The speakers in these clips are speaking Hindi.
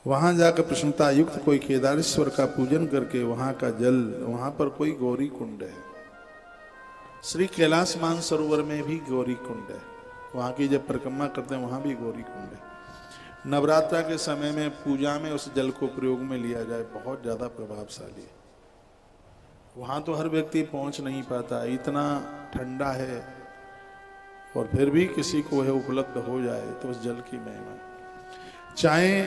वहां जाकर प्रसन्नता युक्त कोई केदारेश्वर का पूजन करके वहां का जल, वहां पर कोई गौरी कुंड है। श्री कैलाश मानसरोवर में भी गौरी कुंड है। वहां की जब परिक्रमा करते हैं वहां भी गौरी कुंड है। नवरात्रा के समय में पूजा में उस जल को प्रयोग में लिया जाए, बहुत ज्यादा प्रभावशाली है। वहां तो हर व्यक्ति पहुंच नहीं पाता, इतना ठंडा है, और फिर भी किसी को है उपलब्ध हो जाए तो उस जल की महिमा। चाहे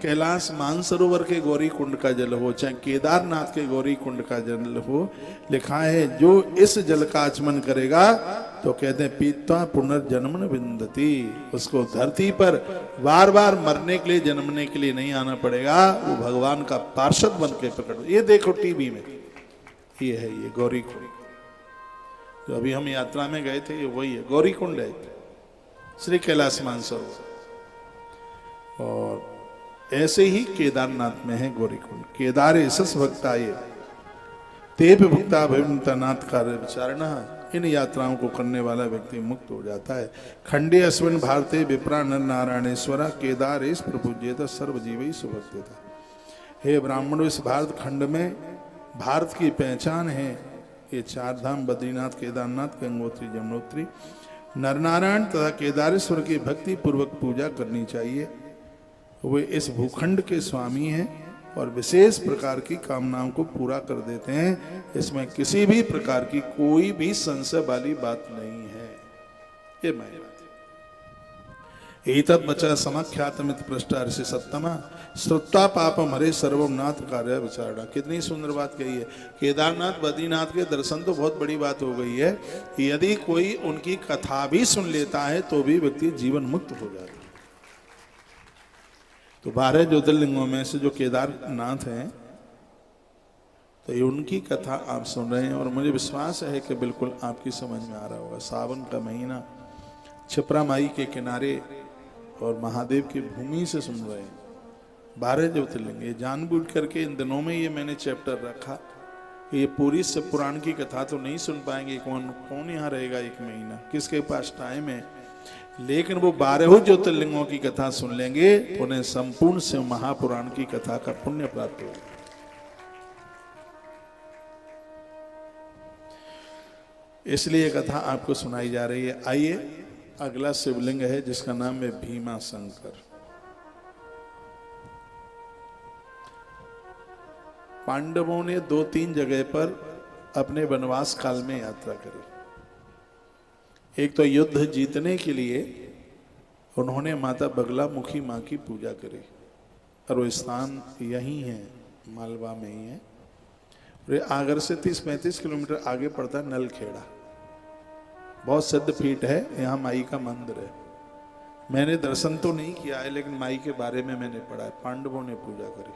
कैलाश मानसरोवर के गौरी कुंड का जल हो, चाहे केदारनाथ के गौरी कुंड का जल हो, लिखा है जो इस जल का आचमन करेगा तो कहते हैं पीता पुनर्जन्म न विंदति, उसको धरती पर बार बार मरने के लिए, जन्मने के लिए नहीं आना पड़ेगा, वो भगवान का पार्षद बन के प्रकट। ये देखो टीवी में, ये है ये गौरी कुंड जो अभी हम यात्रा में गए थे, ये वही है, गौरी कुंड है श्री कैलाश मानसरोवर। और ऐसे ही केदारनाथ में है गौरी कुंड। केदारे सस भक्ताये तेप भुक्ता भविमतनाथ कार्य विचारणा, इन यात्राओं को करने वाला व्यक्ति मुक्त हो जाता है। खंडे अश्विन भारते विप्रा नर नारायणेश्वरा केदारेश प्रपूज्येत सर्वजीवई सुभक्त्यता। हे ब्राह्मणों, इस भारत खंड में भारत की पहचान है ये चार धाम बद्रीनाथ, केदारनाथ, गंगोत्री, यमुनोत्री। नरनारायण तथा केदारेश्वर की भक्ति पूर्वक पूजा करनी चाहिए। वे इस भूखंड के स्वामी हैं और विशेष प्रकार की कामनाओं को पूरा कर देते हैं। इसमें किसी भी प्रकार की कोई भी संशय वाली बात नहीं है। ये मैं बात है। एतत् बचा समाख्यातमित पृष्ठा ऋषि सत्तमा श्रुत्वा पापम हरे सर्वम नाथ कार्य विचारणा। कितनी सुंदर बात कही है। केदारनाथ बद्रीनाथ के दर्शन तो बहुत बड़ी बात हो गई है। यदि कोई उनकी कथा भी सुन लेता है तो भी व्यक्ति जीवन मुक्त हो जाता है। तो 12 ज्योतिर्लिंगों में से जो केदारनाथ हैं, तो ये उनकी कथा आप सुन रहे हैं और मुझे विश्वास है कि बिल्कुल आपकी समझ में आ रहा होगा। सावन का महीना, क्षिप्रा माई के किनारे और महादेव की भूमि से सुन रहे हैं। 12 ज्योतिर्लिंग, ये जानबूझ करके इन दिनों में ये मैंने चैप्टर रखा कि ये पूरी सब पुराण की कथा तो नहीं सुन पाएंगे। कौन कौन यहाँ रहेगा एक महीना, किसके पास टाइम है, लेकिन वो 12 ज्योतिर्लिंगों की कथा सुन लेंगे तो उन्हें संपूर्ण से महापुराण की कथा का पुण्य प्राप्त होगा। इसलिए कथा आपको सुनाई जा रही है। आइए, अगला शिवलिंग है जिसका नाम है भीमा शंकर। पांडवों ने 2-3 जगह पर अपने वनवास काल में यात्रा करी। एक तो युद्ध जीतने के लिए उन्होंने माता बगलामुखी माँ की पूजा करी, और वो स्थान यही है, मालवा में ही है। और आगर से 30-35 किलोमीटर आगे पड़ता है नलखेड़ा। बहुत सिद्ध पीठ है, यहाँ माई का मंदिर है। मैंने दर्शन तो नहीं किया है, लेकिन माई के बारे में मैंने पढ़ा है। पांडवों ने पूजा करी,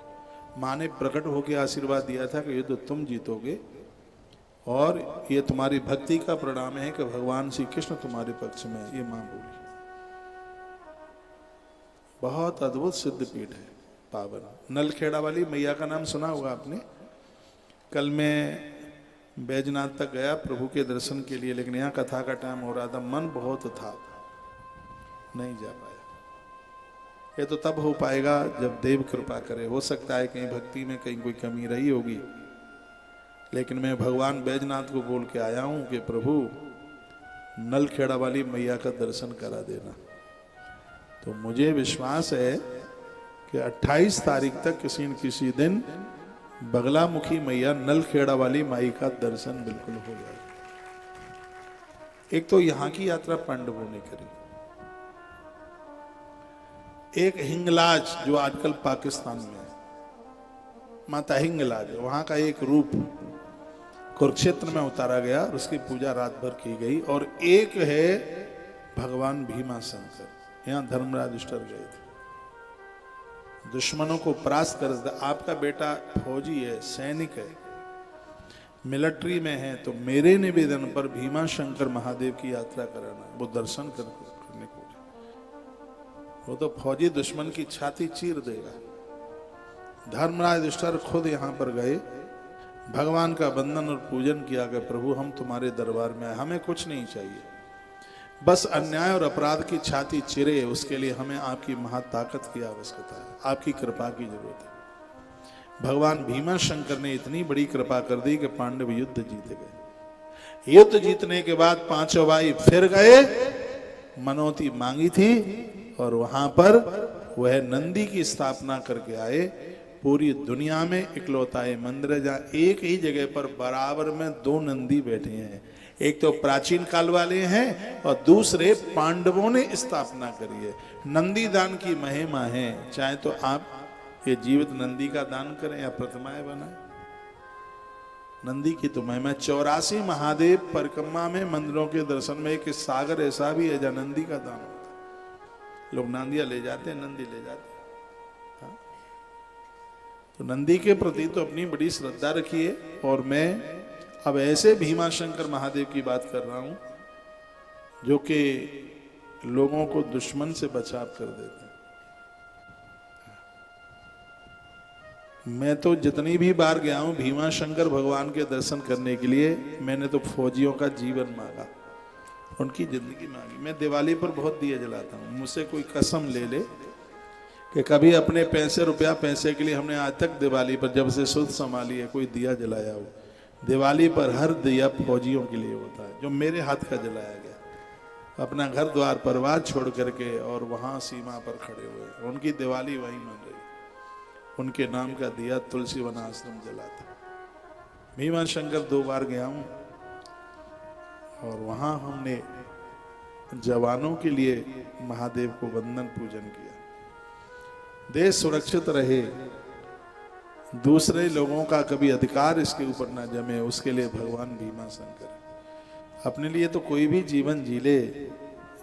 माँ ने प्रकट होकर आशीर्वाद दिया था कि युद्ध तुम जीतोगे और ये तुम्हारी भक्ति का परिणाम है कि भगवान श्री कृष्ण तुम्हारे पक्ष में है, ये मां बोली। बहुत अद्भुत सिद्ध पीठ है, पावन। नलखेड़ा वाली मैया का नाम सुना होगा आपने। कल मैं बैजनाथ तक गया प्रभु के दर्शन के लिए, लेकिन यहाँ कथा का टाइम हो रहा था, मन बहुत था, नहीं जा पाया। ये तो तब हो पाएगा जब देव कृपा करे। हो सकता है कहीं भक्ति में कहीं कोई कमी रही होगी, लेकिन मैं भगवान बैजनाथ को बोल के आया हूं कि प्रभु नलखेड़ा वाली मैया का दर्शन करा देना। तो मुझे विश्वास है कि 28 तारीख तक किसी न किसी दिन बगलामुखी मैया नलखेड़ा वाली माई का दर्शन बिल्कुल हो जाएगा। एक तो यहां की यात्रा पांडवों ने करी। एक हिंगलाज जो आजकल पाकिस्तान में है, माता हिंगलाज, वहां का एक रूप कुरुक्षेत्र में उतारा गया और उसकी पूजा रात भर की गई। और एक है भगवान भीमा शंकर, यहाँ धर्मराज युधिष्ठिर गए थे, दुश्मनों को परास्त कर दिया। आपका बेटा फौजी है, सैनिक है, मिलिट्री में है, तो मेरे निवेदन पर भीमा शंकर महादेव की यात्रा कराना, वो दर्शन करने को। वो तो फौजी दुश्मन की छाती चीर देगा। धर्मराज युधिष्ठिर खुद यहाँ पर गए, भगवान का वंदन और पूजन किया कि प्रभु हम तुम्हारे दरबार में आए, हमें कुछ नहीं चाहिए, बस अन्याय और अपराध की छाती चिरे, उसके लिए हमें आपकी महाताकत की आवश्यकता है, आपकी कृपा की जरूरत है। भगवान भीमा शंकर ने इतनी बड़ी कृपा कर दी कि पांडव युद्ध जीत गए। युद्ध जीतने के बाद पांचों भाई फिर गए, मनौती मांगी थी और वहां पर वह नंदी की स्थापना करके आए। पूरी दुनिया में इकलौता ये मंदिर है जहां एक ही जगह पर बराबर में दो नंदी बैठे हैं। एक तो प्राचीन काल वाले हैं और दूसरे पांडवों ने स्थापना करी है। नंदी दान की महिमा है। चाहे तो आप ये जीवित नंदी का दान करें या प्रतिमाएं बनाएं। नंदी की तो महिमा 84 महादेव परिक्रमा में मंदिरों के दर्शन में एक सागर ऐसा भी है जहां नंदी का दान होता है। लोग नांदिया ले जाते हैं, नंदी ले जाते हैं। हाँ? तो नंदी के प्रति तो अपनी बड़ी श्रद्धा रखिए। और मैं अब ऐसे भीमा शंकर महादेव की बात कर रहा हूं जो कि लोगों को दुश्मन से बचाव कर देते हैं। मैं तो जितनी भी बार गया हूं भीमा शंकर भगवान के दर्शन करने के लिए, मैंने तो फौजियों का जीवन मांगा, उनकी जिंदगी मांगी। मैं दिवाली पर बहुत दिए जलाता हूं। मुझसे कोई कसम ले ले कि कभी अपने पैसे रुपया पैसे के लिए हमने आज तक दिवाली पर, जब से शुद्ध संभाली है, कोई दिया जलाया हो। दिवाली पर हर दिया फौजियों के लिए होता है जो मेरे हाथ का जलाया गया। अपना घर द्वार परिवार छोड़ करके और वहां सीमा पर खड़े हुए, उनकी दिवाली वहीं मन रही। उनके नाम का दिया तुलसी वन आश्रम जलाता। भीमा शंकर 2 बार गया हूं और वहां हमने जवानों के लिए महादेव को वंदन पूजन किया। देश सुरक्षित रहे, दूसरे लोगों का कभी अधिकार इसके ऊपर ना जमे, उसके लिए भगवान भीमा शंकर। अपने लिए तो कोई भी जीवन जी ले,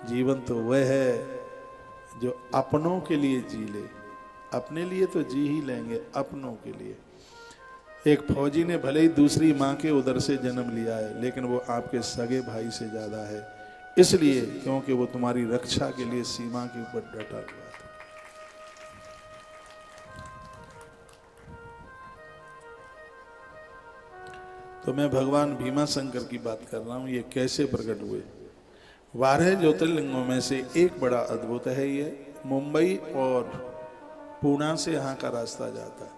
जीवन तो वह है जो अपनों के लिए जी ले। अपने लिए तो जी ही लेंगे, अपनों के लिए। एक फौजी ने भले ही दूसरी माँ के उदर से जन्म लिया है, लेकिन वो आपके सगे भाई से ज्यादा है, इसलिए क्योंकि वो तुम्हारी रक्षा के लिए सीमा के ऊपर डटा हुआ था। तो मैं भगवान भीमा शंकर की बात कर रहा हूं। ये कैसे प्रकट हुए? 12 ज्योतिर्लिंगों में से एक बड़ा अद्भुत है ये। मुंबई और पूना से यहाँ का रास्ता जाता है।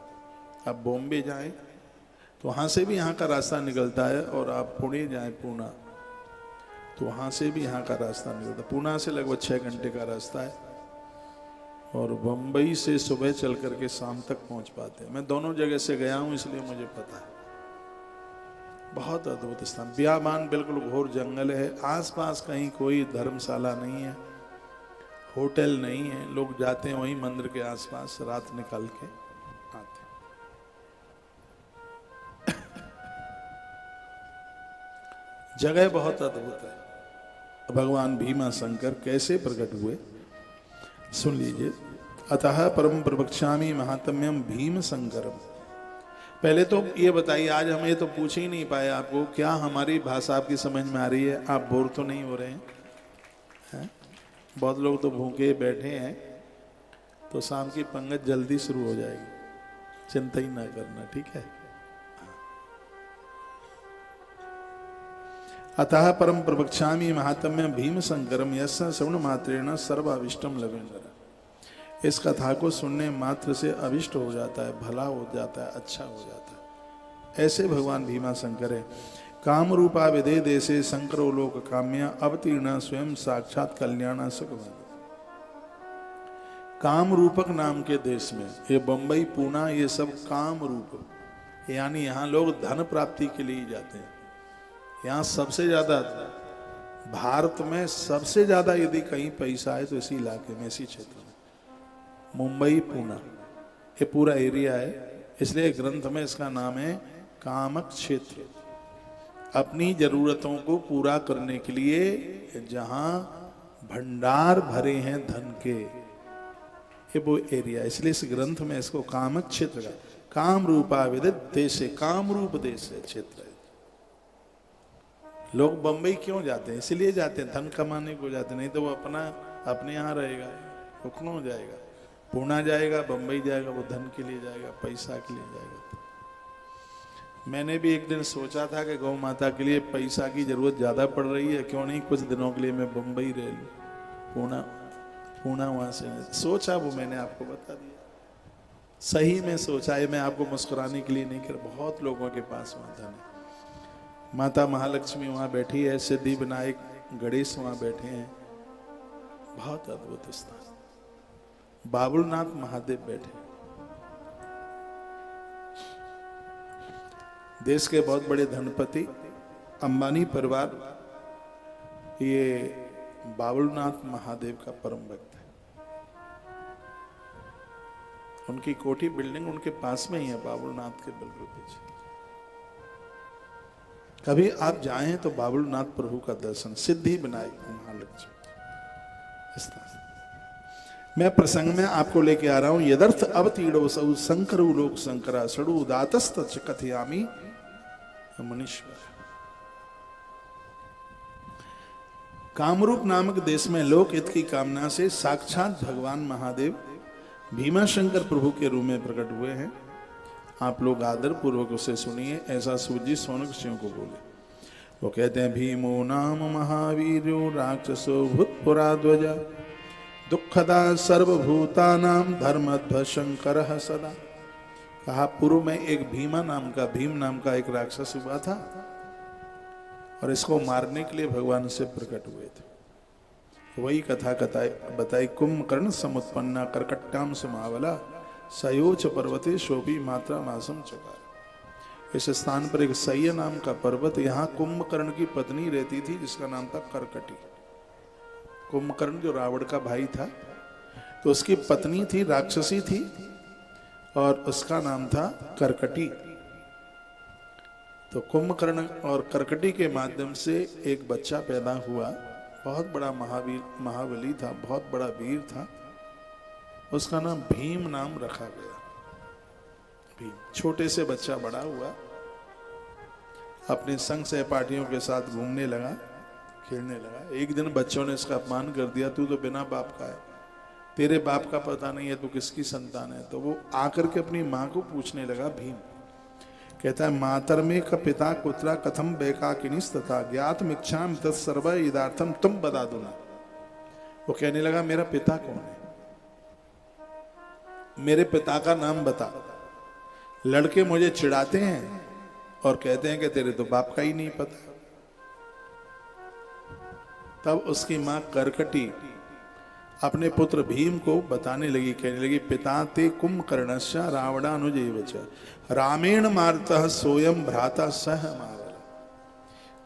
आप बॉम्बे जाएं तो वहाँ से भी यहाँ का रास्ता निकलता है, और आप पुणे जाएं पूना तो वहाँ से भी यहाँ का रास्ता निकलता है। पूना से लगभग 6 घंटे का रास्ता है और बम्बई से सुबह चल करके शाम तक पहुँच पाते हैं। मैं दोनों जगह से गया हूँ, इसलिए मुझे पता है। बहुत अद्भुत स्थान, बियाबान बिल्कुल घोर जंगल है। आसपास कहीं कोई धर्मशाला नहीं है, होटल नहीं है। लोग जाते हैं वहीं मंदिर के आसपास, रात निकाल के आते। जगह बहुत अद्भुत है। भगवान भीमा शंकर कैसे प्रकट हुए सुन लीजिए। अतः परम प्रवक्ष्यामि महात्म्यम भीम शंकरम। पहले तो ये बताइए, आज हम ये तो पूछ ही नहीं पाए आपको, क्या हमारी भाषा आपकी समझ में आ रही है? आप बोर तो नहीं हो रहे हैं? बहुत लोग तो भूखे बैठे हैं, तो शाम की पंगत जल्दी शुरू हो जाएगी, चिंता ही ना करना, ठीक है। अतः परम प्रवक्ष्यामि महात्म्यम भीम शंकरम यस्य श्रवण मात्रेण सर्वाभिष्टम लवेंद्र। इस कथा को सुनने मात्र से अभिष्ट हो जाता है, भला हो जाता है, अच्छा हो जाता है। ऐसे भगवान भीमा शंकर है। काम रूपा विदे देशे शंकरो लोक काम्या अवतीर्ण स्वयं साक्षात कल्याण सुखवान। काम रूपक नाम के देश में, ये बंबई पूना ये सब काम रूप, यानी यहाँ लोग धन प्राप्ति के लिए जाते हैं। यहाँ सबसे ज्यादा, भारत में सबसे ज्यादा यदि कहीं पैसा है तो इसी इलाके में, इसी क्षेत्र में, मुंबई पूना, ये पूरा एरिया है। इसलिए ग्रंथ में इसका नाम है कामक क्षेत्र। अपनी जरूरतों को पूरा करने के लिए जहां भंडार भरे हैं धन के, ये वो एरिया। इसलिए इस ग्रंथ में इसको कामक क्षेत्र का, काम रूपा विदित देश है, काम रूप देश है, क्षेत्र है। लोग बंबई क्यों जाते हैं? इसलिए जाते हैं, धन कमाने को जाते हैं, नहीं तो वो अपने यहाँ रहेगा, वो क्यों जाएगा? पूना जाएगा, बंबई जाएगा, वो धन के लिए जाएगा, पैसा के लिए जाएगा। मैंने भी एक दिन सोचा था कि गौ माता के लिए पैसा की जरूरत ज्यादा पड़ रही है, क्यों नहीं कुछ दिनों के लिए मैं बम्बई रह लूं, पूना वहां से सोचा, वो मैंने आपको बता दिया। सही में सोचा है, मैं आपको मुस्कुराने के लिए नहीं कर, बहुत लोगों के पास वहां धन है। माता महालक्ष्मी वहां बैठी है, सिद्धि विनायक गणेश वहां बैठे हैं, बहुत अद्भुत स्थान। बाबुलनाथ महादेव बैठे, देश के बहुत बड़े धनपति अंबानी परिवार, ये बाबुलनाथ महादेव का परम भक्त है। उनकी कोठी बिल्डिंग उनके पास में ही है, बाबुलनाथ के बिल्कुल पीछे। कभी आप जाएं तो बाबुलनाथ प्रभु का दर्शन, सिद्धि विनायक महालक्ष्मी। मैं प्रसंग में आपको लेके आ रहा हूं, यदर्थ अवतीर्णो सौ शंकरो लोक शंकरा सड़ु दातस्त कथयामी मुनीश्वर। कामरूप नामक देश में लोक हित की कामना से साक्षात भगवान महादेव भीमाशंकर प्रभु के रूप में प्रकट हुए हैं। आप लोग आदर पूर्वक उसे सुनिए। ऐसा सूजी सोनक सिंह को बोले। वो कहते हैं, भीमो नाम महावीरो राक्षसो भूतपुराध्वजा दुखदा सर्वभूतानाम धर्मध्व शंकर सदा। कहा, पूर्व में एक भीम नाम का एक राक्षस हुआ था और इसको मारने के लिए भगवान से प्रकट हुए थे। वही कथा बताई। कुंभकर्ण समुत्पन्ना कर्कट्याम समावला सयोच पर्वते शोभी मात्रा मासम चकार। इस स्थान पर एक सह्य नाम का पर्वत, यहाँ कुंभकर्ण की पत्नी रहती थी जिसका नाम था करकटी। कुंभकर्ण जो रावण का भाई था, तो उसकी पत्नी थी, राक्षसी थी, और उसका नाम था करकटी। तो कुंभकर्ण और करकटी के माध्यम से एक बच्चा पैदा हुआ। बहुत बड़ा महाबली था, बहुत बड़ा वीर था। उसका नाम भीम नाम रखा गया। भीम। छोटे से बच्चा बड़ा हुआ, अपने संग सहपाठियों के साथ घूमने लगा, खेलने लगा। एक दिन बच्चों ने इसका अपमान कर दिया, तू तो बिना बाप का है, तेरे बाप का पता नहीं है, तू किसकी संतान है। तो वो आकर के अपनी माँ को पूछने लगा। भीम कहता है, मातर में का पिता कुत्रा कथम बेका किनिस तथा ज्ञात मिच्छाम तत्सर्व इदार्थम तुम बता दो ना। वो कहने लगा, मेरा पिता कौन है, मेरे पिता का नाम बता। लड़के मुझे चिढ़ाते हैं और कहते हैं कि तेरे तो बाप का ही नहीं पता। तब उसकी मां करकटी अपने पुत्र भीम को बताने लगी, कहने लगी, पिता ते कुंभकर्णस्य रावणानुजैव च रामेण मारतः सोयम भ्राता सह मावला।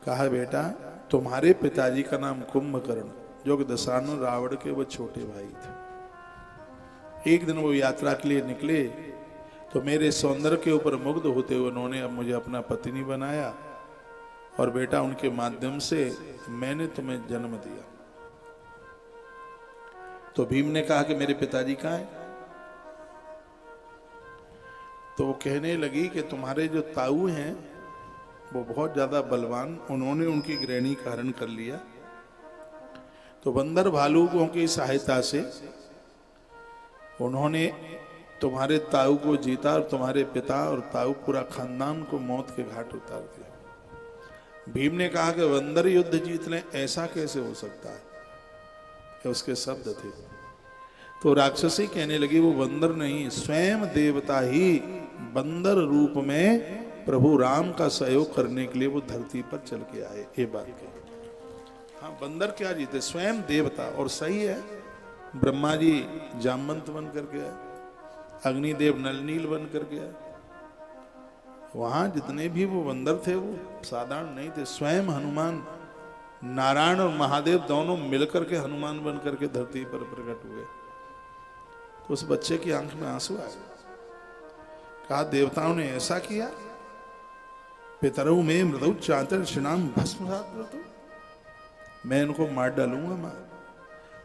कहा, बेटा तुम्हारे पिताजी का नाम कुंभकर्ण, जो दशानन रावण के वो छोटे भाई थे। एक दिन वो यात्रा के लिए निकले तो मेरे सौंदर्य के ऊपर मुग्ध होते हुए उन्होंने अब मुझे अपना पत्नी बनाया, और बेटा उनके माध्यम से मैंने तुम्हें जन्म दिया। तो भीम ने कहा कि मेरे पिताजी कहाँ हैं? तो वो कहने लगी कि तुम्हारे जो ताऊ हैं वो बहुत ज्यादा बलवान, उन्होंने उनकी ग्रहणी का हरण कर लिया। तो बंदर भालुओं की सहायता से उन्होंने तुम्हारे ताऊ को जीता और तुम्हारे पिता और ताऊ पूरा खानदान को मौत के घाट उतार दिया। भीम ने कहा कि बंदर युद्ध जीत लें, ऐसा कैसे हो सकता है? उसके शब्द थे। तो राक्षसी कहने लगी, वो बंदर नहीं, स्वयं देवता ही बंदर रूप में प्रभु राम का सहयोग करने के लिए वो धरती पर चल के आए। ये बात कही। हाँ, बंदर क्या जीते, स्वयं देवता। और सही है, ब्रह्मा जी जामवंत बन कर गया, अग्निदेव नलनील बन कर गया। वहां जितने भी वो बंदर थे वो साधारण नहीं थे। स्वयं हनुमान, नारायण और महादेव दोनों मिलकर के हनुमान बन करके धरती पर प्रकट हुए। तो उस बच्चे की आंख में आंसू आ गए। कहा, देवताओं ने ऐसा किया, पितरऊ में मृदौ चातर श्रीनाम भस्म, मैं इनको मार डालूंगा मां,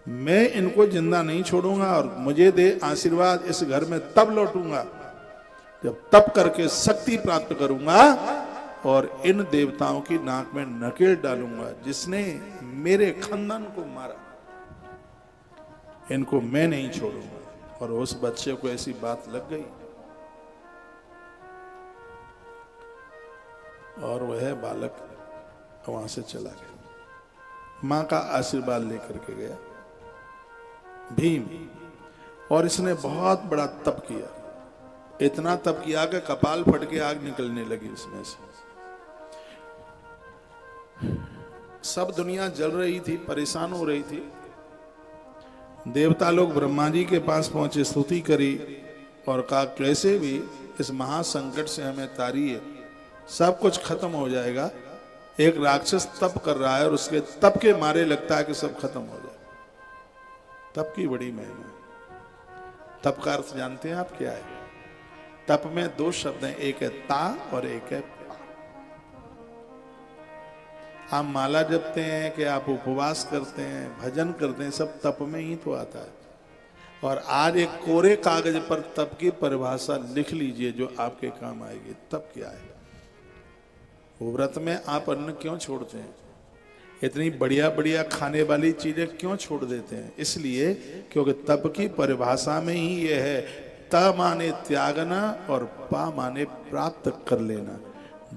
मैं इनको जिंदा नहीं छोड़ूंगा, और मुझे दे आशीर्वाद, इस घर में तब लौटूंगा जब तप करके शक्ति प्राप्त करूंगा और इन देवताओं की नाक में नकेल डालूंगा जिसने मेरे खानदान को मारा, इनको मैं नहीं छोड़ूंगा। और उस बच्चे को ऐसी बात लग गई। और वह बालक वहां से चला गया, मां का आशीर्वाद लेकर के गया भीम। और इसने बहुत बड़ा तप किया, इतना तप किया कि कपाल फट के आग निकलने लगी इसमें से। सब दुनिया जल रही थी, परेशान हो रही थी। देवता लोग ब्रह्मा जी के पास पहुंचे, स्तुति करी और कहा कैसे भी इस महासंकट से हमें तारिए, सब कुछ खत्म हो जाएगा। एक राक्षस तप कर रहा है और उसके तप के मारे लगता है कि सब खत्म हो जाए। तप की बड़ी महिमा। तप का अर्थ जानते हैं आप क्या है? तप में दो शब्द हैं, एक है ता और एक है पा। आप माला जपते हैं कि आप उपवास करते हैं, भजन करते हैं, सब तप में ही तो आता है। और आज एक कोरे कागज पर तप की परिभाषा लिख लीजिए जो आपके काम आएगी। तप क्या है? वो व्रत में आप अन्न क्यों छोड़ते हैं? इतनी बढ़िया बढ़िया खाने वाली चीजें क्यों छोड़ देते हैं? इसलिए क्योंकि तप की परिभाषा में ही ये है, त माने त्यागना और पा माने प्राप्त कर लेना।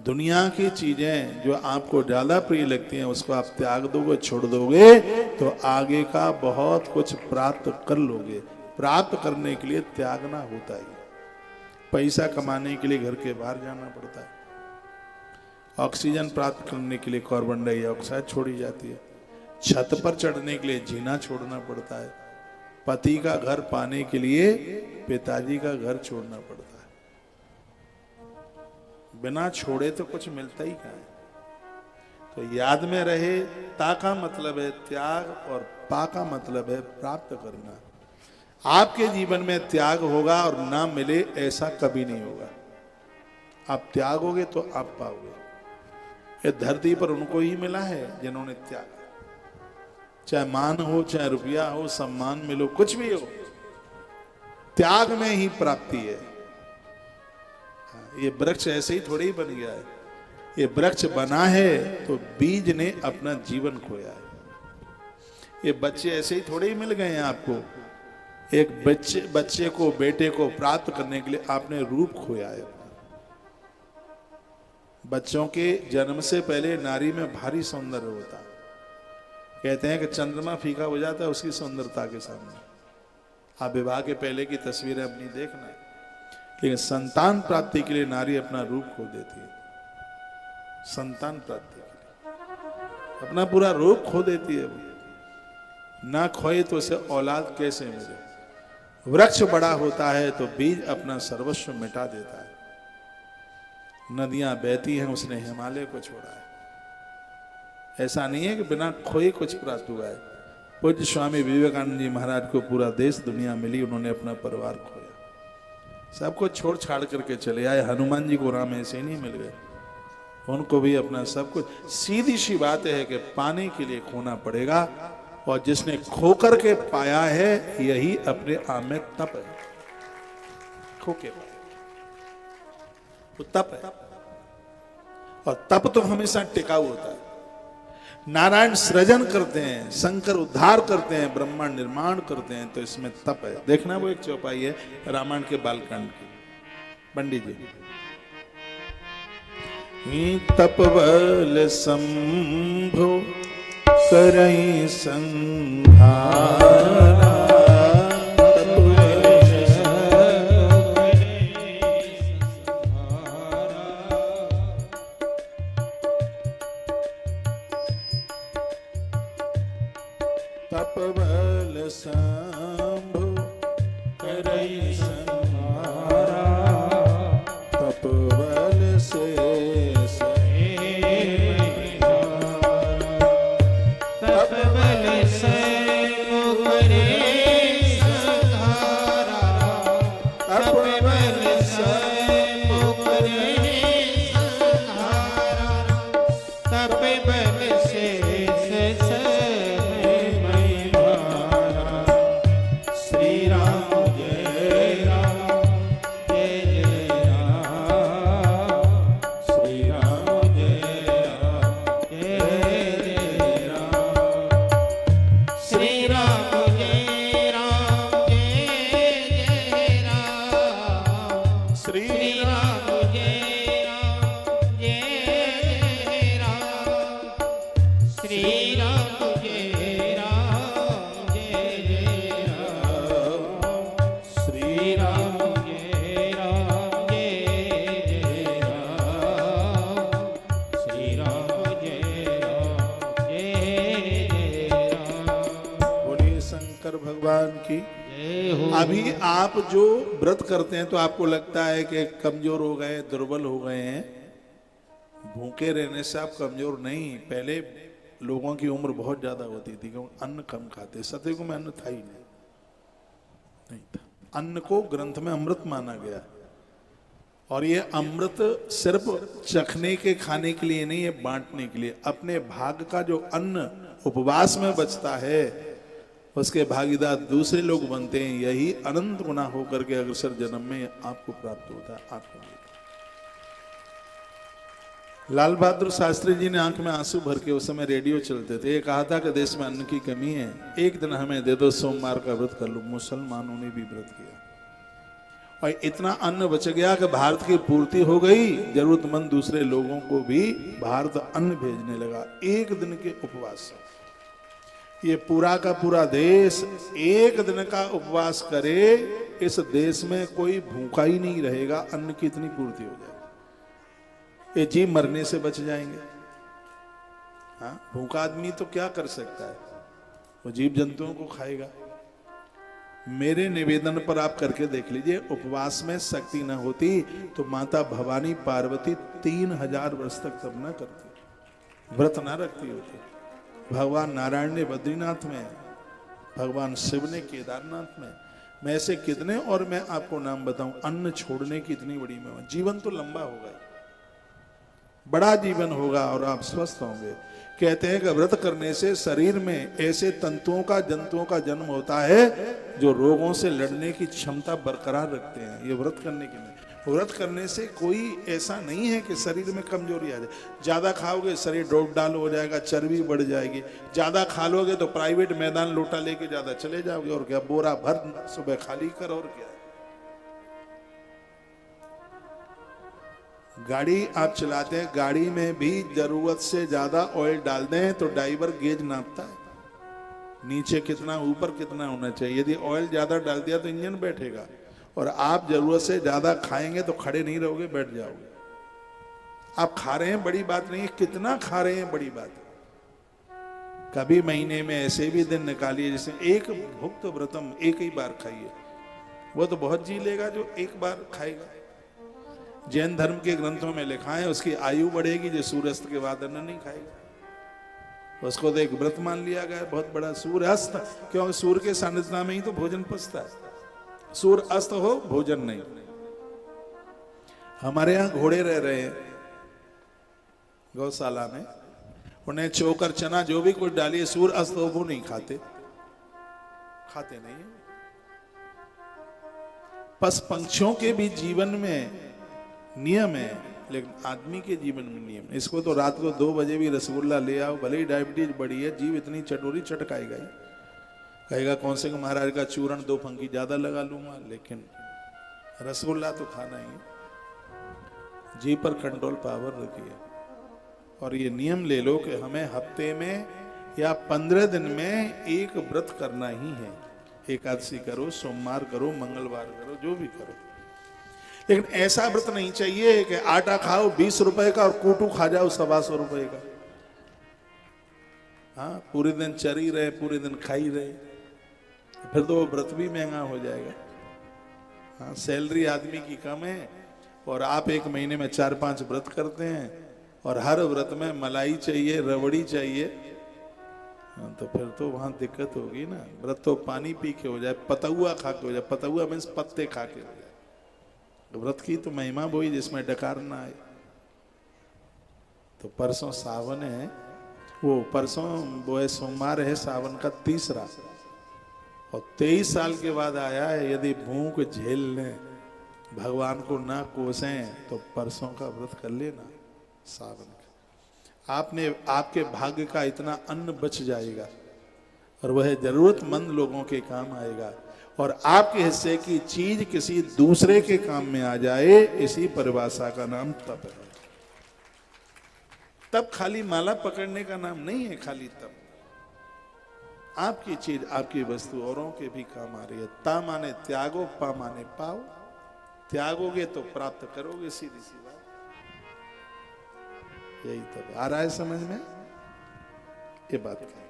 दुनिया की चीजें जो आपको ज्यादा प्रिय लगती हैं उसको आप त्याग दोगे, छोड़ दोगे तो आगे का बहुत कुछ प्राप्त कर लोगे। प्राप्त करने के लिए त्यागना होता ही। पैसा कमाने के लिए घर के बाहर जाना पड़ता है, ऑक्सीजन प्राप्त करने के लिए कार्बन डाइऑक्साइड छोड़ी जाती है, छत पर चढ़ने के लिए जीना छोड़ना पड़ता है, पति का घर पाने के लिए पिताजी का घर छोड़ना पड़ता है। बिना छोड़े तो कुछ मिलता ही कहाँ है। तो याद में रहे, ता का मतलब है त्याग और पा का मतलब है प्राप्त करना। आपके जीवन में त्याग होगा और ना मिले ऐसा कभी नहीं होगा। आप त्यागोगे तो आप पाओगे। ये धरती पर उनको ही मिला है जिन्होंने त्याग, चाहे मान हो, चाहे रुपया हो, सम्मान मिलो, कुछ भी हो, त्याग में ही प्राप्ति है। ये वृक्ष ऐसे ही थोड़ी ही बन गया है। ये वृक्ष बना है तो बीज ने अपना जीवन खोया है। ये बच्चे ऐसे ही थोड़े ही मिल गए हैं आपको। एक बच्चे को, बेटे को प्राप्त करने के लिए आपने रूप खोया है। बच्चों के जन्म से पहले नारी में भारी सौंदर्य होता है। कहते हैं कि चंद्रमा फीका हो जाता है उसकी सौंदर्यता के सामने। आप विवाह के पहले की तस्वीरें अपनी देखना, लेकिन संतान प्राप्ति के लिए नारी अपना रूप खो देती है। संतान प्राप्ति के लिए अपना पूरा रूप खो देती है। ना खोए तो उसे औलाद कैसे मिले? वृक्ष बड़ा होता है तो बीज अपना सर्वस्व मिटा देता है। नदियां बहती हैं, उसने हिमालय को छोड़ा है। ऐसा नहीं है कि बिना खोए कुछ प्राप्त हुआ है। पूज्य स्वामी विवेकानंद जी महाराज को पूरा देश दुनिया मिली, उन्होंने अपना परिवार खोया, सब कुछ छोड़ छाड़ करके चले आए। हनुमान जी को राम ऐसे नहीं मिल गए, उनको भी अपना सब कुछ। सीधी सी बात है कि पाने के लिए खोना पड़ेगा, और जिसने खो करके पाया है यही अपने आप में तप है। खो के तो तप है, और तप तो हमेशा टिकाऊ होता है। नारायण सृजन करते हैं, शंकर उद्धार करते हैं, ब्रह्मा निर्माण करते हैं, तो इसमें तप है। देखना वो एक चौपाई है रामायण के बालकांड की। पंडित जी, तपबल संभो करई संहारा, तपबल संभो करई संहारा, तपबल से श्री राम जय भगवान की। अभी आप जो व्रत करते हैं तो आपको लगता है कि कमजोर हो गए, दुर्बल हो गए हैं। भूखे रहने से आप कमजोर नहीं। पहले लोगों की उम्र बहुत ज्यादा होती थी क्योंकि अन्न कम खाते। सतयुग में अन्न था ही नहीं था। अन्न को ग्रंथ में अमृत माना गया, और ये अमृत सिर्फ चखने के खाने के लिए नहीं है, बांटने के लिए। अपने भाग का जो अन्न उपवास में बचता है उसके भागीदार दूसरे लोग बनते हैं। यही अनंत गुना होकर के अग्रसर जन्म में आपको प्राप्त होता है। आपको लाल बहादुर शास्त्री जी ने आंख में आंसू भर के, उस समय रेडियो चलते थे, ये कहा था कि देश में अन्न की कमी है, एक दिन हमें दे दो, सोमवार का व्रत कर लो। मुसलमानों ने भी व्रत किया और इतना अन्न बच गया कि भारत की पूर्ति हो गई। जरूरतमंद दूसरे लोगों को भी भारत अन्न भेजने लगा एक दिन के उपवास से। ये पूरा का पूरा देश एक दिन का उपवास करे, इस देश में कोई भूखा ही नहीं रहेगा, अन्न की इतनी पूर्ति हो जाएगी। ये जीव मरने से बच जाएंगे। हाँ, भूखा आदमी तो क्या कर सकता है, वो जीव जंतुओं को खाएगा। मेरे निवेदन पर आप करके देख लीजिए, उपवास में शक्ति न होती तो माता भवानी पार्वती 3000 वर्ष तक तब न करती, व्रत न रखती होती। भगवान नारायण ने बद्रीनाथ में, भगवान शिव ने केदारनाथ में। मैं ऐसे कितने और मैं आपको नाम बताऊं, अन्न छोड़ने की इतनी बड़ी महिमा। जीवन तो लंबा होगा, बड़ा जीवन होगा और आप स्वस्थ होंगे। कहते हैं कि व्रत करने से शरीर में ऐसे तंतुओं का, जंतुओं का जन्म होता है जो रोगों से लड़ने की क्षमता बरकरार रखते हैं। ये व्रत करने के लिए, व्रत करने से कोई ऐसा नहीं है कि शरीर में कमजोरी आ जाए। ज्यादा खाओगे शरीर डोल डाल हो जाएगा, चर्बी बढ़ जाएगी। ज्यादा खा लोगे तो प्राइवेट मैदान लोटा लेके ज्यादा चले जाओगे, और क्या, बोरा भर सुबह खाली कर, और क्या। गाड़ी आप चलाते हैं, गाड़ी में भी जरूरत से ज्यादा ऑयल डाल दें तो ड्राइवर गेज नापता है, नीचे कितना, ऊपर कितना होना चाहिए। यदि ऑयल ज्यादा डाल दिया तो इंजन बैठेगा। और आप जरूरत से ज्यादा खाएंगे तो खड़े नहीं रहोगे, बैठ जाओगे। आप खा रहे हैं बड़ी बात नहीं है, कितना खा रहे हैं बड़ी बात है। कभी महीने में ऐसे भी दिन निकालिए जैसे एक भुक्त व्रतम, एक ही बार खाइए। वो तो बहुत जी लेगा जो एक बार खाएगा। जैन धर्म के ग्रंथों में लिखा है उसकी आयु बढ़ेगी जो सूर्यास्त के बाद अन्न नहीं खाएगा। उसको तो एक व्रत मान लिया गया बहुत बड़ा। सूर्यास्त, क्योंकि सूर्य के सानिध्य में ही तो भोजन पचता है। सूर्य अस्त हो, भोजन नहीं। हमारे यहाँ घोड़े रह रहे हैं गौशाला में, उन्हें चोकर चना जो भी कुछ डालिए, सूर्य अस्त हो वो नहीं खाते, खाते नहीं। पशु पक्षियों के भी जीवन में नियम है, लेकिन आदमी के जीवन में नियम। इसको तो रात को 2 बजे भी रसगुल्ला ले आओ, भले ही डायबिटीज बढ़ी है, जीव इतनी चटोरी चटकाएगा ही, कहेगा कौन से महाराज का चूरण 2 फंकी ज्यादा लगा लूंगा, लेकिन रसगुल्ला तो खाना ही। जीव पर कंट्रोल पावर रखिए, और ये नियम ले लो कि हमें हफ्ते में या 15 दिन में एक व्रत करना ही है। एकादशी करो, सोमवार करो, मंगलवार करो, जो भी करो। लेकिन ऐसा व्रत नहीं चाहिए कि आटा खाओ 20 रुपए का और कूटू खा जाओ 125 रुपए का। हाँ, पूरे दिन चरी रहे, पूरे दिन खाई रहे, फिर तो वो व्रत भी महंगा हो जाएगा। हाँ, सैलरी आदमी की कम है और आप एक महीने में 4-5 व्रत करते हैं, और हर व्रत में मलाई चाहिए, रबड़ी चाहिए। हाँ, तो फिर तो वहां दिक्कत होगी ना। व्रत तो पानी पी के हो जाए, पतुआ खा के हो जाए। पतुआ मीन्स पत्ते खा के हो जाए। व्रत की तो महिमा वही जिसमें डकार ना आए। तो परसों सावन है, वो परसों वो है सोमवार है सावन का 3रा, और 23 साल के बाद आया है। यदि भूख झेल लें, भगवान को ना कोसें, तो परसों का व्रत कर लेना सावन का। आपने, आपके भाग्य का इतना अन्न बच जाएगा और वह जरूरतमंद लोगों के काम आएगा। और आपके हिस्से की चीज किसी दूसरे के काम में आ जाए, इसी परिभाषा का नाम तप है। तब खाली माला पकड़ने का नाम नहीं है, खाली तप। आपकी चीज, आपकी वस्तु औरों के भी काम आ रही है। ता माने त्यागो, पा माने पाओ। त्यागोगे तो प्राप्त करोगे, सीधी सी बात। यही तब आ रहा है समझ में, ये बात है।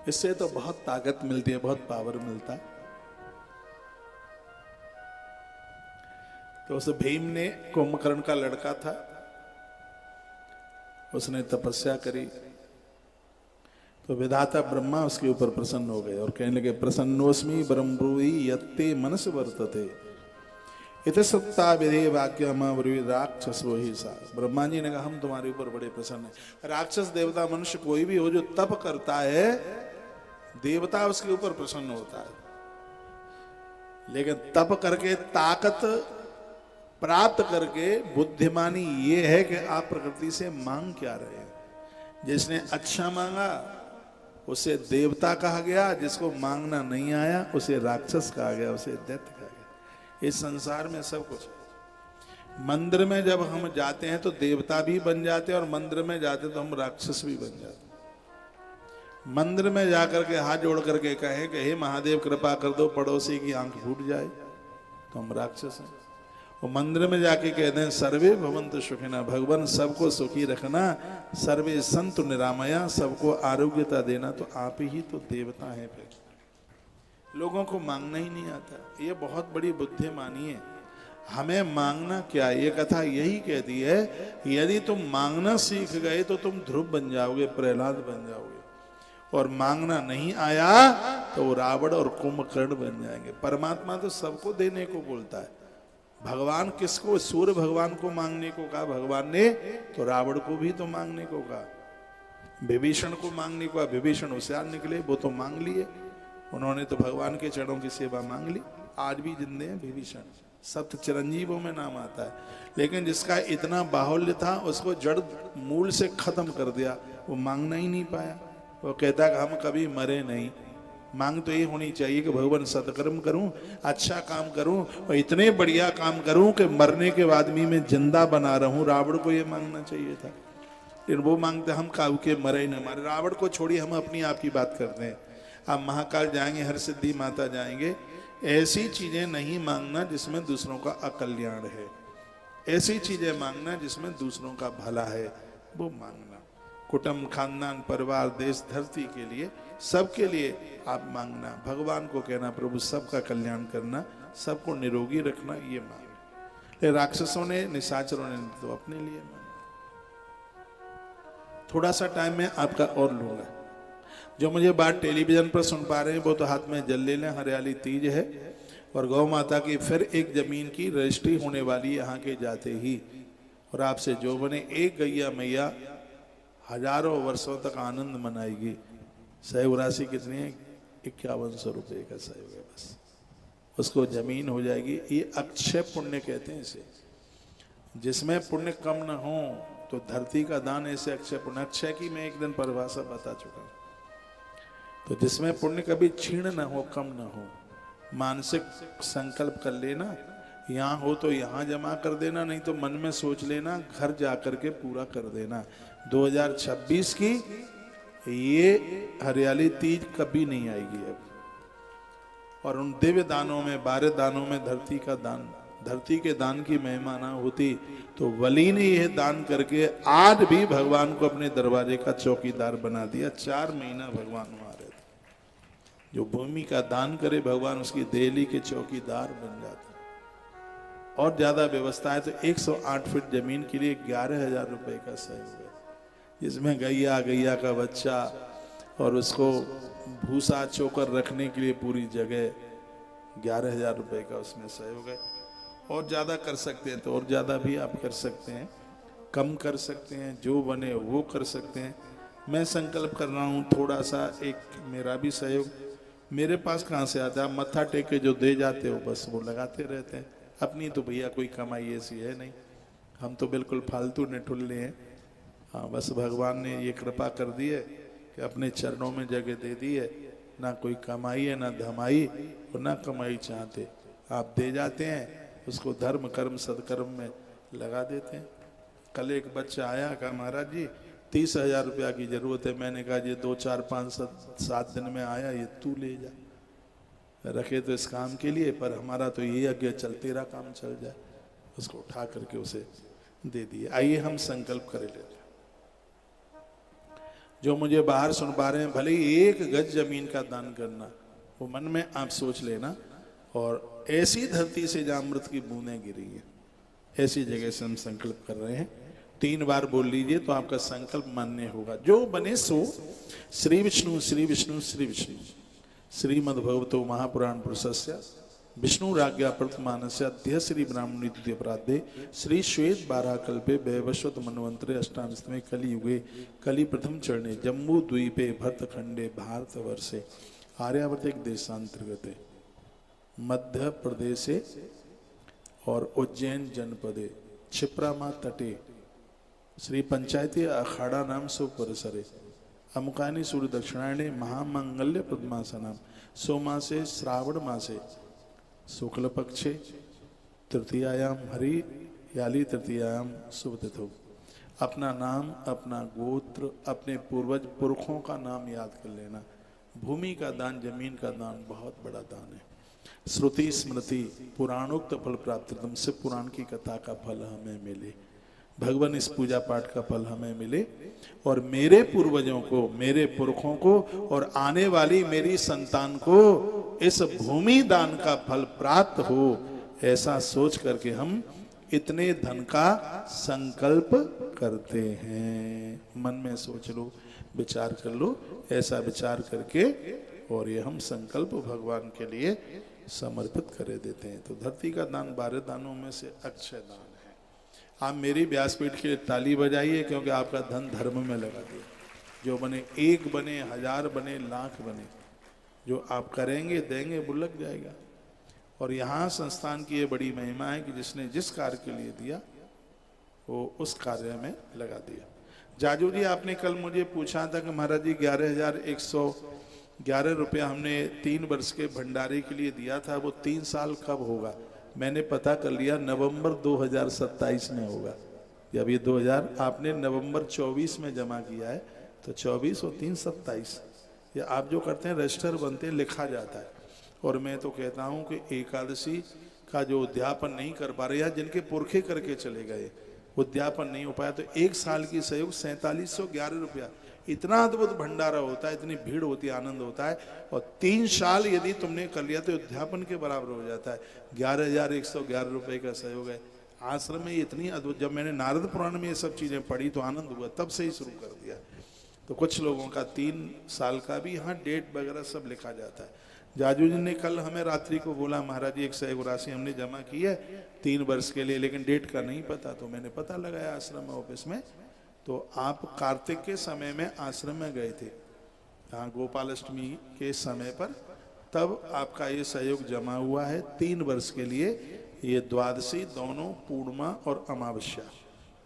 इससे तो बहुत ताकत मिलती है, बहुत पावर मिलता है। तो उस भीम ने, कुंभकर्ण का लड़का था, उसने तपस्या करी तो विधाता ब्रह्मा उसके ऊपर प्रसन्न हो गए और कहने लगे प्रसन्नोस्मि ब्रह्मब्रूहि यत्ते मनस वर्तते इत सत्ता विधे वाक्य राक्षसो ही सा। ब्रह्मा जी ने कहा हम तुम्हारे ऊपर बड़े प्रसन्न हैं। राक्षस देवता मनुष्य कोई भी हो जो तप करता है, देवता उसके ऊपर प्रसन्न होता है। लेकिन तप करके ताकत प्राप्त करके बुद्धिमानी ये है कि आप प्रकृति से मांग क्या रहे हैं। जिसने अच्छा मांगा उसे देवता कहा गया, जिसको मांगना नहीं आया उसे राक्षस कहा गया, उसे दैत्य कहा गया। इस संसार में सब कुछ है। मंदिर में जब हम जाते हैं तो देवता भी बन जाते हैं और मंदिर में जाते तो हम राक्षस भी बन जाते हैं। मंदिर में जाकर के हाथ जोड़ करके कहें कि हे महादेव कृपा कर दो, पड़ोसी की आंख फूट जाए, तो हम राक्षस हैं। वो मंदिर में जाके कहते हैं सर्वे भवन्तु सुखिनः, भगवान सबको सुखी रखना, सर्वे संतु निरामया, सबको आरोग्यता देना, तो आप ही तो देवता हैं। फिर लोगों को मांगना ही नहीं आता। ये बहुत बड़ी बुद्धिमानी है। हमें मांगना क्या, ये कथा यही कहती है यदि तुम मांगना सीख गए तो तुम ध्रुव बन जाओगे, प्रहलाद बन जाओगे, और मांगना नहीं आया तो वो रावण और कुंभकर्ण बन जाएंगे। परमात्मा तो सबको देने को बोलता है। भगवान किसको, सूर्य भगवान को मांगने को कहा भगवान ने, तो रावण को भी तो मांगने को कहा, विभीषण को मांगने को कहा। विभीषण होशियार निकले, वो तो मांग लिए, उन्होंने तो भगवान के चरणों की सेवा मांग ली। आज भी जिंदे हैं विभीषण, सप्त चिरंजीवों में नाम आता है। लेकिन जिसका इतना बाहुल्य था उसको जड़ मूल से खत्म कर दिया, वो मांगना ही नहीं पाया। वो कहता कि हम कभी मरे नहीं। मांग तो ये होनी चाहिए कि भगवान सत्कर्म करूं, अच्छा काम करूं और इतने बढ़िया काम करूं कि मरने के बाद भी मैं जिंदा बना रहूं। रावण को ये मांगना चाहिए था, लेकिन वो मांगते हम काऊ के मरे न मारे। रावण को छोड़िए, हम अपनी आप की बात करते हैं। आप महाकाल जाएंगे, हर सिद्धि माता जाएंगे, ऐसी चीजें नहीं मांगना जिसमें दूसरों का अकल्याण है। ऐसी चीजें मांगना जिसमें दूसरों का भला है, वो मांगना। कुटुंब, खानदान, परिवार, देश, धरती के लिए, सबके लिए आप मांगना। भगवान को कहना प्रभु सबका कल्याण करना, सबको निरोगी रखना, ये मांगना। राक्षसों ने, निशाचरों ने तो अपने लिए मांगा। थोड़ा सा टाइम में आपका और लूंगा। जो मुझे बात टेलीविजन पर सुन पा रहे हैं वो तो हाथ में जल ले लें। हरियाली तीज है और गौ माता की फिर एक जमीन की रजिस्ट्री होने वाली यहाँ के जाते ही। और आपसे जो बने, एक गैया मैया हजारों वर्षों तक आनंद मनाएगी। सहयोग राशि कितनी है? 5100 रुपये का सहयोग है बस, उसको जमीन हो जाएगी। ये अक्षय पुण्य कहते हैं इसे। जिसमें पुण्य कम न हो तो धरती का दान ऐसे अक्षय पुण्य। अक्षय की मैं एक दिन परिभाषा बता चुका हूँ। तो जिसमें पुण्य कभी क्षीण न हो, कम न हो। मानसिक संकल्प कर लेना, यहाँ हो तो यहाँ जमा कर देना, नहीं तो मन में सोच लेना, घर जा करके पूरा कर देना। 2026 की ये हरियाली तीज कभी नहीं आएगी अब। और उन दिव्य दानों में, 12 दानों में धरती का दान, धरती के दान की महिमा ना होती तो वली ने यह दान करके आज भी भगवान को अपने दरवाजे का चौकीदार बना दिया। 4 महीना भगवान वहां रहते। जो भूमि का दान करे भगवान उसकी देहली के चौकीदार बन जाते। और ज्यादा व्यवस्था है तो 108 फीट जमीन के लिए 11,000 रुपए का सहयोग है, जिसमें गैया का बच्चा और उसको भूसा चोकर रखने के लिए पूरी जगह 11,000 रुपए का उसमें सहयोग है। और ज़्यादा कर सकते हैं तो और ज़्यादा भी आप कर सकते हैं, कम कर सकते हैं, जो बने वो कर सकते हैं। मैं संकल्प कर रहा हूँ थोड़ा सा, एक मेरा भी सहयोग। मेरे पास कहाँ से आता है? मत्था टेक के जो दे जाते हो बस वो लगाते रहते हैं। अपनी तो भैया कोई कमाई ऐसी है नहीं, हम तो बिल्कुल फालतू निठुल्ले हैं। हाँ, बस भगवान ने ये कृपा कर दी है कि अपने चरणों में जगह दे दी है। ना कोई कमाई है, ना धमाई, और ना कमाई चाहते। आप दे जाते हैं, उसको धर्म कर्म सदकर्म में लगा देते हैं। कल एक बच्चा आया, कहा महाराज जी 30,000 रुपया की जरूरत है। मैंने कहा ये 2, 4, 5, 7 दिन में आया, ये तू ले जा। रखे तो इस काम के लिए, पर हमारा तो ये आगे चल, तेरा काम चल जाए। उसको उठा करके उसे दे दिए। आइए हम संकल्प कर लेते हैं। जो मुझे बाहर सुन पा रहे हैं, भले ही 1 गज जमीन का दान करना, वो मन में आप सोच लेना। और ऐसी धरती से जहां अमृत की बूंदें गिरी है, ऐसी जगह से हम संकल्प कर रहे हैं। 3 बार बोल लीजिए तो आपका संकल्प मान्य होगा। जो बने सो श्री विष्णु श्री विष्णु श्री विष्णु श्रीमद्भगवतो महापुराण पुरुषस्य विष्णु राज्ञा प्रतमानस्य अद्य श्री ब्राह्मणी द्वितीय अपराधे श्री श्वेत 12 कल्पे वैवस्वत मनवंतरे अष्टादशमे कलियुगे कलि प्रथम चरणे जम्बू द्वीपे भरतखंडे भारत वर्षे आर्यावर्त एक देशांतर्गते मध्य प्रदेशे और उज्जैन जनपदे क्षिप्रामा तटे श्री पंचायती अखाड़ा नाम सो परिसरे अमुकानी सूर्य दक्षिणायने महामंगल्य पद्मासनम सोमासे श्रावण मासे शुक्ल पक्षे तृतीयायाम हरि याली तृतीयायाम शुभ तिथौ। अपना नाम, अपना गोत्र, अपने पूर्वज पुरखों का नाम याद कर लेना। भूमि का दान, जमीन का दान बहुत बड़ा दान है। श्रुति स्मृति पुराणोक्त फल प्राप्तिर्दम से पुराण की कथा का फल हमें मिले, भगवान इस पूजा पाठ का फल हमें मिले, और मेरे पूर्वजों को, मेरे पुरखों को और आने वाली मेरी संतान को इस भूमि दान का फल प्राप्त हो, ऐसा सोच करके हम इतने धन का संकल्प करते हैं। मन में सोच लो, विचार कर लो, ऐसा विचार करके और ये हम संकल्प भगवान के लिए समर्पित करे देते हैं। तो धरती का दान 12 दानों में से अक्षय दान है। आप मेरी व्यासपीठ के लिए ताली बजाइए, क्योंकि आपका धन धर्म में लगा दिया। जो बने 1 बने, 1000 बने, लाख बने, जो आप करेंगे देंगे वो लग जाएगा। और यहाँ संस्थान की ये बड़ी महिमा है कि जिसने जिस कार्य के लिए दिया वो उस कार्य में लगा दिया। जाजू जी, आपने कल मुझे पूछा था कि महाराज जी 11,111 रुपया हमने 3 वर्ष के भंडारे के लिए दिया था, वो 3 साल कब होगा? मैंने पता कर लिया, नवंबर 2027 में होगा। जब ये 2000 आपने नवंबर 24 में जमा किया है, तो 24 और 3 27, या आप जो करते हैं रजिस्टर बनते हैं, लिखा जाता है। और मैं तो कहता हूँ कि एकादशी का जो उद्यापन नहीं कर पा रहे, या जिनके पुरखे करके चले गए उद्यापन नहीं हो पाया, तो 1 साल की सहयोग 4711 रुपया, इतना अद्भुत भंडारा होता है, इतनी भीड़ होती है, आनंद होता है। और 3 साल यदि तुमने कर लिया तो उद्यापन के बराबर हो जाता है। 11,111 रुपये का सहयोग है। आश्रम में इतनी अद्भुत, जब मैंने नारद पुराण में ये सब चीज़ें पढ़ी तो आनंद हुआ, तब से ही शुरू कर दिया। तो कुछ लोगों का 3 साल का भी यहाँ डेट वगैरह सब लिखा जाता है। जाजू जी ने कल हमें रात्रि को बोला, महाराज जी 1 सहयोग राशि हमने जमा की है 3 वर्ष के लिए, लेकिन डेट का नहीं पता। तो मैंने पता लगाया आश्रम ऑफिस में, तो आप कार्तिक के समय में आश्रम में गए थे, हाँ, गोपालाष्टमी के समय पर, तब आपका ये सहयोग जमा हुआ है 3 वर्ष के लिए। ये द्वादशी दोनों पूर्णिमा और अमावस्या,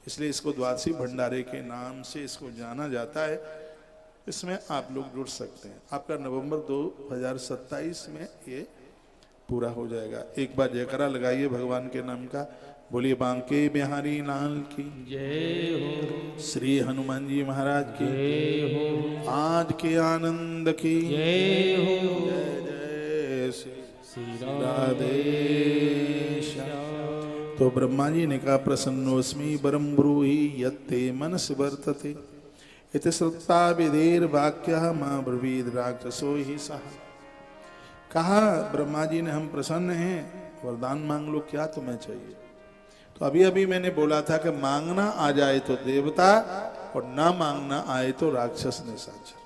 इसलिए इसको द्वादशी भंडारे के नाम से इसको जाना जाता है। इसमें आप लोग जुड़ सकते हैं। आपका नवंबर 2027 में ये पूरा हो जाएगा। एक बार जयकारा लगाइए भगवान के नाम का। बोलिए बांके बिहारी लाल की जय हो, श्री हनुमान जी महाराज की जय हो, आज के आनंद की जय हो, जय जय श्री राधे श्याम। तो ब्रह्मा जी ने कहा, प्रसन्नोस्मि परम ब्रूहि यत्ते मनस वर्तते इति श्रुता विधेर वाक्य मां ब्रवीद राक्षसो ही सहा। कहा ब्रह्मा जी ने, हम प्रसन्न हैं, वरदान मांग लो, क्या तुम्हें चाहिए? तो अभी अभी मैंने बोला था कि मांगना आ जाए तो देवता, और ना मांगना आए तो राक्षस ने साझा।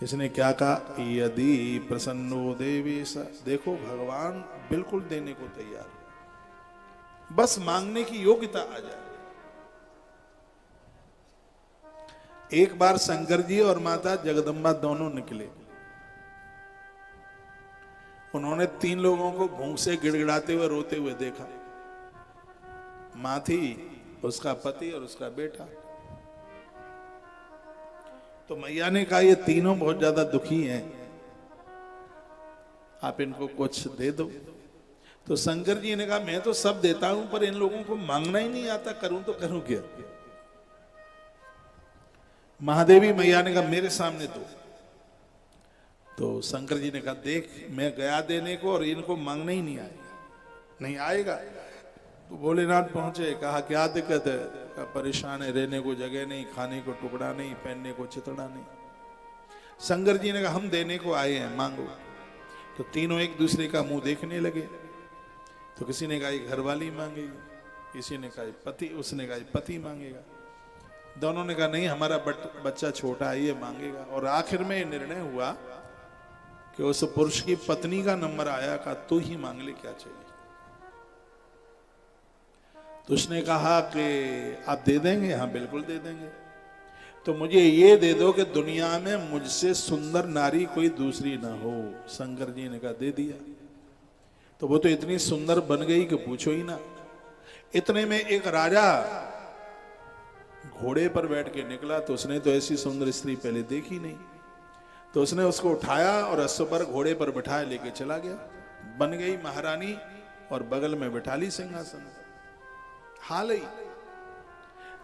इसने क्या कहा, यदि प्रसन्नो देवी सा। देखो भगवान बिल्कुल देने को तैयार है, बस मांगने की योग्यता आ जाए। एक बार शंकर जी और माता जगदम्बा दोनों निकले। उन्होंने 3 लोगों को भूख से गिड़गिड़ाते हुए, रोते हुए देखा। मां थी, उसका पति और उसका बेटा। तो मैया ने कहा, ये तीनों बहुत ज्यादा दुखी हैं, आप इनको कुछ दे दो। तो शंकर जी ने कहा, मैं तो सब देता हूं, पर इन लोगों को मांगना ही नहीं आता, करूं तो करूं क्या? महादेवी मैया ने कहा, मेरे सामने दो। तो शंकर जी ने कहा, देख मैं गया देने को और इनको मांगना ही नहीं आएगा। नहीं आएगा तो भोलेनाथ पहुंचे, कहा क्या दिक्कत है? कहा परेशान है, रहने को जगह नहीं, खाने को टुकड़ा नहीं, पहनने को चितड़ा नहीं। शंकर जी ने कहा हम देने को आए हैं, मांगो। तो तीनों एक दूसरे का मुंह देखने लगे। तो किसी ने कहा ये घरवाली मांगेगी, किसी ने कहा पति, उसने कहा पति मांगेगा। दोनों ने कहा नहीं, हमारा बच्चा छोटा है, ये मांगेगा। और आखिर में निर्णय हुआ कि उस पुरुष की पत्नी का नंबर आया, कहा तू ही मांग ले, क्या चाहिए। तो उसने कहा कि आप दे देंगे? हाँ बिल्कुल दे देंगे। तो मुझे ये दे दो कि दुनिया में मुझसे सुंदर नारी कोई दूसरी ना हो। शंकर जी ने कहा दे दिया। तो वो तो इतनी सुंदर बन गई कि पूछो ही ना। इतने में एक राजा घोड़े पर बैठ के निकला, तो उसने तो ऐसी सुंदर स्त्री पहले देखी नहीं। तो उसने उसको उठाया और अश्व पर घोड़े पर बिठाया, लेके चला गया। बन गई महारानी और बगल में बिठा ली सिंहासन। हाल ही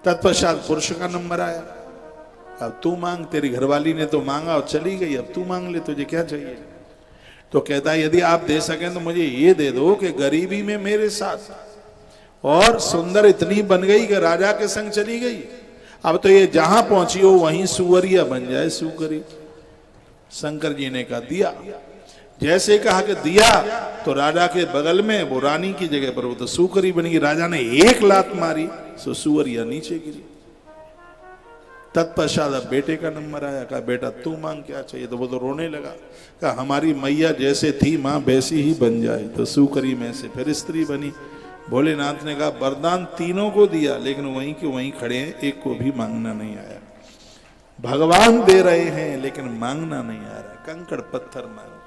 तत्पश्चात पुरुष का नंबर आया। अब तू मांग, तेरी घरवाली ने तो मांगा और चली गई, अब तू मांग ले, तुझे क्या चाहिए? तो कहता है यदि आप दे सकें तो मुझे ये दे दो कि गरीबी में मेरे साथ, और सुंदर इतनी बन गई कि राजा के संग चली गई, अब तो ये जहां पहुंची हो वहीं सुवरिया बन जाए, सुकरी। शंकर जी ने कहा दिया। जैसे कहा कि दिया, तो राजा के बगल में वो रानी की जगह पर वो तो सुकरी बन गई। राजा ने एक लात मारी, सो सुवरिया नीचे गिरी। तत्पश्चात बेटे का नंबर आया। कहा बेटा तू मांग, क्या चाहिए? तो वो तो रोने लगा। कहा हमारी मैया जैसे थी मां वैसी ही बन जाए। तो सुकरी में से फिर स्त्री बनी। भोलेनाथ ने कहा वरदान तीनों को दिया, लेकिन वहीं के वहीं खड़े हैं, एक को भी मांगना नहीं आया। भगवान दे रहे हैं लेकिन मांगना नहीं आ रहा, कंकड़ पत्थर मांग।